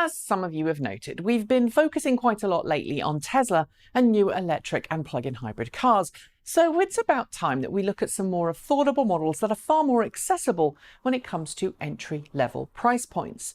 As some of you have noted, we've been focusing quite a lot lately on Tesla and new electric and plug-in hybrid cars. So it's about time that we look at some more affordable models that are far more accessible when it comes to entry-level price points.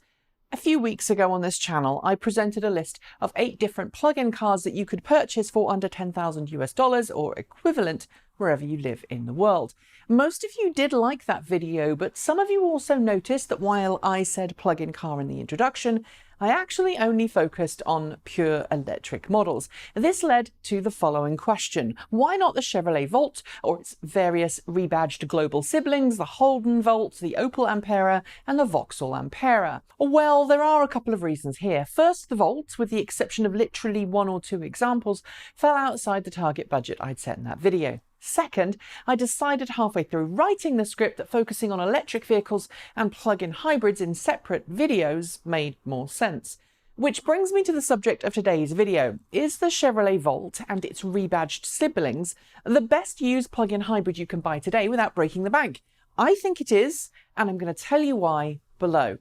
A few weeks ago on this channel, I presented a list of 8 different plug-in cars that you could purchase for under $10,000 or equivalent wherever you live in the world. Most of you did like that video, but some of you also noticed that while I said plug-in car in the introduction, I actually only focused on pure electric models. This led to the following question: why not the Chevrolet Volt or its various rebadged global siblings, the Holden Volt, the Opel Ampera and the Vauxhall Ampera? Well, there are a couple of reasons here. First, the Volt, with the exception of literally 1 or 2 examples, fell outside the target budget I'd set in that video. Second, I decided halfway through writing the script that focusing on electric vehicles and plug-in hybrids in separate videos made more sense. Which brings me to the subject of today's video. Is the Chevrolet Volt and its rebadged siblings the best used plug-in hybrid you can buy today without breaking the bank? I think it is, and I'm going to tell you why below.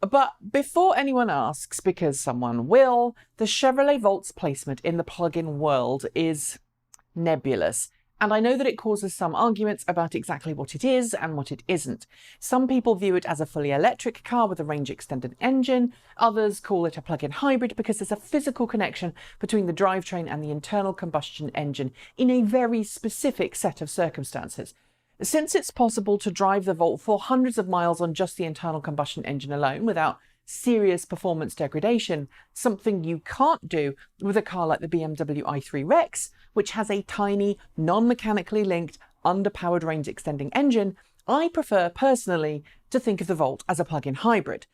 But before anyone asks, because someone will, the Chevrolet Volt's placement in the plug-in world is nebulous. And I know that it causes some arguments about exactly what it is and what it isn't. Some people view it as a fully electric car with a range extended engine. Others call it a plug-in hybrid because there's a physical connection between the drivetrain and the internal combustion engine in a very specific set of circumstances. Since it's possible to drive the Volt for hundreds of miles on just the internal combustion engine alone without serious performance degradation, something you can't do with a car like the BMW i3 Rex, which has a tiny, non-mechanically linked, underpowered range-extending engine, I prefer personally to think of the Volt as a plug-in hybrid.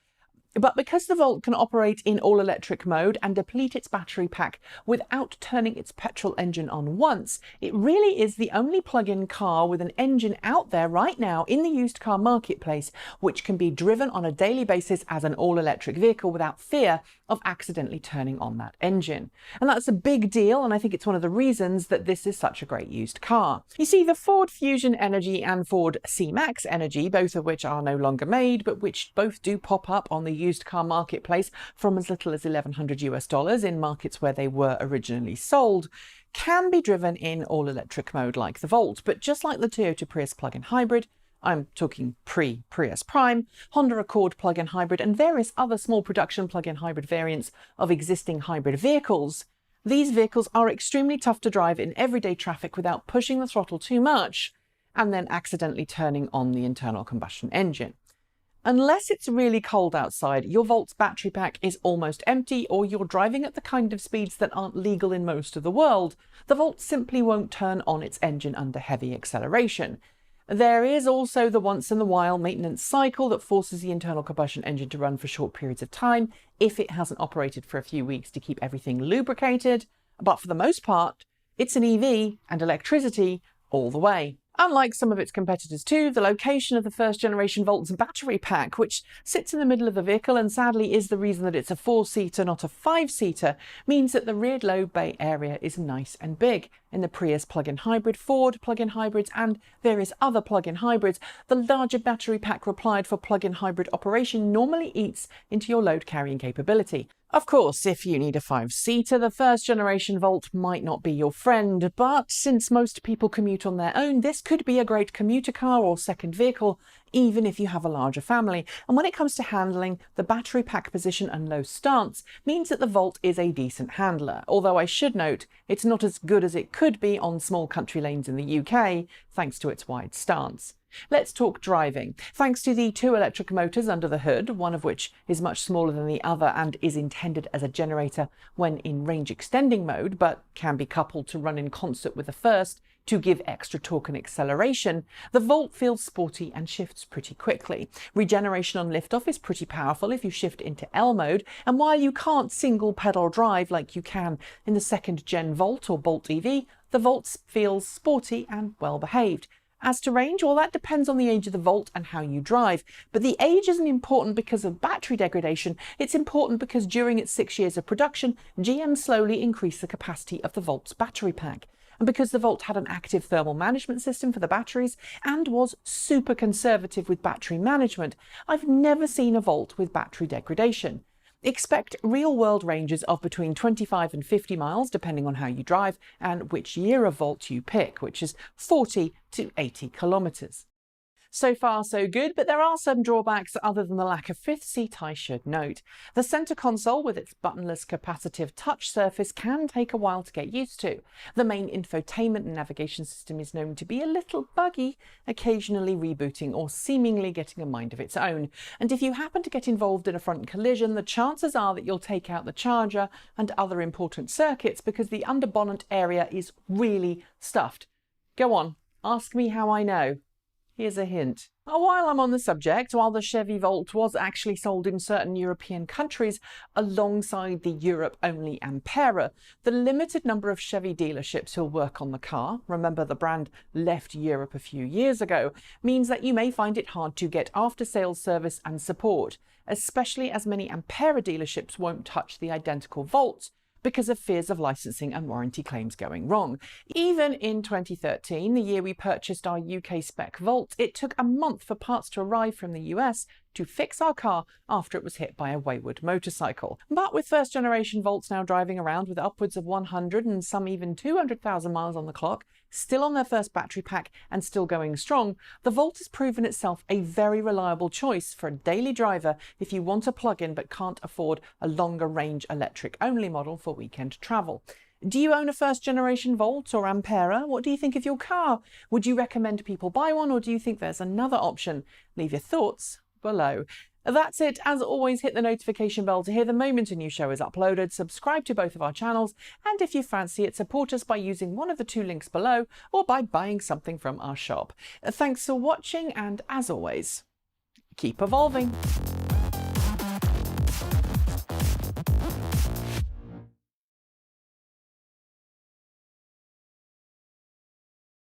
But because the Volt can operate in all-electric mode and deplete its battery pack without turning its petrol engine on once, it really is the only plug-in car with an engine out there right now in the used car marketplace which can be driven on a daily basis as an all-electric vehicle without fear of accidentally turning on that engine. And that's a big deal, and I think it's one of the reasons that this is such a great used car. You see, the Ford Fusion Energy and Ford C-Max Energy, both of which are no longer made, but which both do pop up on the used car marketplace from as little as $1,100 in markets where they were originally sold, can be driven in all-electric mode like the Volt. But just like the Toyota Prius plug-in hybrid, I'm talking pre-Prius Prime, Honda Accord plug-in hybrid and various other small production plug-in hybrid variants of existing hybrid vehicles, these vehicles are extremely tough to drive in everyday traffic without pushing the throttle too much and then accidentally turning on the internal combustion engine. Unless it's really cold outside, your Volt's battery pack is almost empty, or you're driving at the kind of speeds that aren't legal in most of the world, the Volt simply won't turn on its engine under heavy acceleration. There is also the once-in-a-while maintenance cycle that forces the internal combustion engine to run for short periods of time if it hasn't operated for a few weeks to keep everything lubricated, but for the most part, it's an EV and electricity all the way. Unlike some of its competitors too, the location of the first-generation Volt's battery pack, which sits in the middle of the vehicle and sadly is the reason that it's a 4-seater, not a 5-seater, means that the rear load bay area is nice and big. In the Prius plug-in hybrid, Ford plug-in hybrids and various other plug-in hybrids, the larger battery pack required for plug-in hybrid operation normally eats into your load carrying capability. Of course, if you need a 5-seater, the first-generation Volt might not be your friend, but since most people commute on their own, this could be a great commuter car or second vehicle, even if you have a larger family. And when it comes to handling, the battery pack position and low stance means that the Volt is a decent handler, although I should note it's not as good as it could be on small country lanes in the UK, thanks to its wide stance. Let's talk driving. Thanks to the 2 electric motors under the hood, one of which is much smaller than the other and is intended as a generator when in range extending mode, but can be coupled to run in concert with the first to give extra torque and acceleration, the Volt feels sporty and shifts pretty quickly. Regeneration on liftoff is pretty powerful if you shift into L mode, and while you can't single pedal drive like you can in the 2nd gen Volt or Bolt EV, the Volt feels sporty and well behaved. As to range, well, that depends on the age of the Volt and how you drive. But the age isn't important because of battery degradation. It's important because during its 6 years of production, GM slowly increased the capacity of the Volt's battery pack. And because the Volt had an active thermal management system for the batteries and was super conservative with battery management, I've never seen a Volt with battery degradation. Expect real-world ranges of between 25 and 50 miles, depending on how you drive and which year of Volt you pick, which is 40 to 80 kilometres. So far, so good, but there are some drawbacks other than the lack of fifth seat, I should note. The centre console with its buttonless capacitive touch surface can take a while to get used to. The main infotainment and navigation system is known to be a little buggy, occasionally rebooting or seemingly getting a mind of its own. And if you happen to get involved in a front collision, the chances are that you'll take out the charger and other important circuits because the underbonnet area is really stuffed. Go on, ask me how I know. Here's a hint. While I'm on the subject, while the Chevy Volt was actually sold in certain European countries alongside the Europe-only Ampera, the limited number of Chevy dealerships who'll work on the car, remember the brand left Europe a few years ago, means that you may find it hard to get after-sales service and support, especially as many Ampera dealerships won't touch the identical Volts because of fears of licensing and warranty claims going wrong. Even in 2013, the year we purchased our UK spec Volt, it took a month for parts to arrive from the US to fix our car after it was hit by a wayward motorcycle. But with first generation Volts now driving around with upwards of 100 and some even 200,000 miles on the clock, still on their first battery pack and still going strong, the Volt has proven itself a very reliable choice for a daily driver if you want a plug-in but can't afford a longer range electric only model for weekend travel. Do you own a first generation Volt or Ampera? What do you think of your car? Would you recommend people buy one, or do you think there's another option? Leave your thoughts below. That's it. As always, hit the notification bell to hear the moment a new show is uploaded, subscribe to both of our channels, and if you fancy it, support us by using one of the two links below or by buying something from our shop. Thanks for watching, and as always, keep evolving.